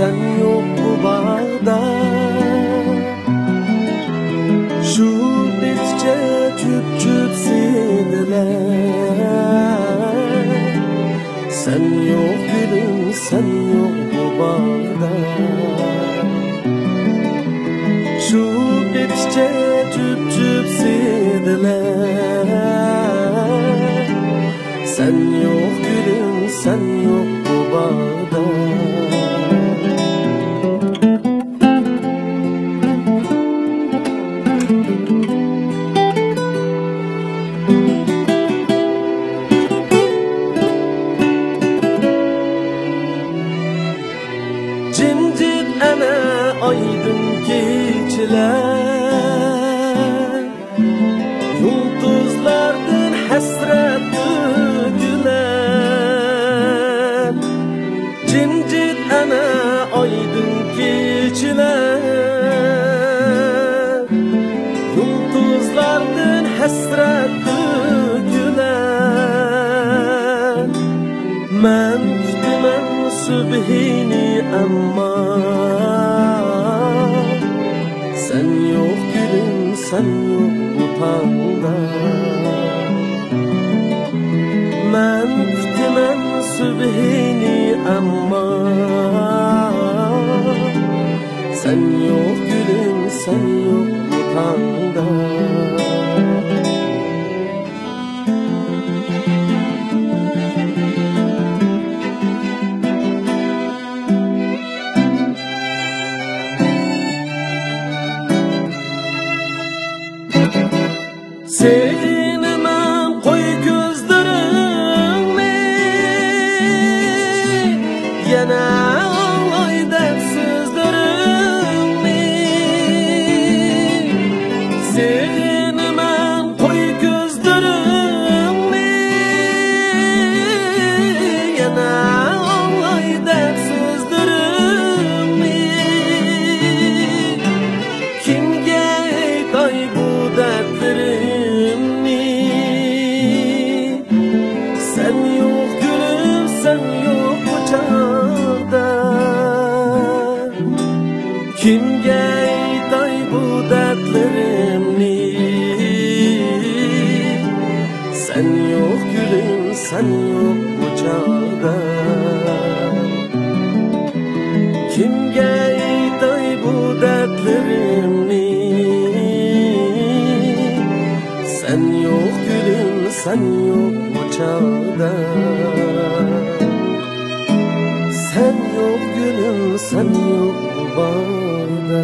sen yok bu bağda. Şu bitçe cüp cüp sidiler. Sen yok gülüm, sen yok bu bağda. Şu bitçe cüp cüp sidiler. Sen yok gülüm, sen yok bu bağda. Cimcit ana aydın geceler, yulduzlardan hasret dökülen. Cimcit ana aydın geceler, yulduzlardan hasret dökülen. Men kutman subhini amma sen yok gülüm, sen yok bu tağda. Men kutman subhini amma sen yok gülüm, sen yok bu tağda. Sevmem koy gözlerini, yana ağlay dep sözlerini. Sevmem koy gözlerini, yana ağlay dep sözlerini. Kimge aytay bu dertlerini? Sen yok gülüm, sen yok bu çağda. Kimge aytay bu dertlerimni? Sen yok gülüm, sen yok bu çağda. Kimge aytay bu dertlerimni? Sen yok gülüm, sen yok bu çağda. Sen yok gülüm, sen yok bu bağda.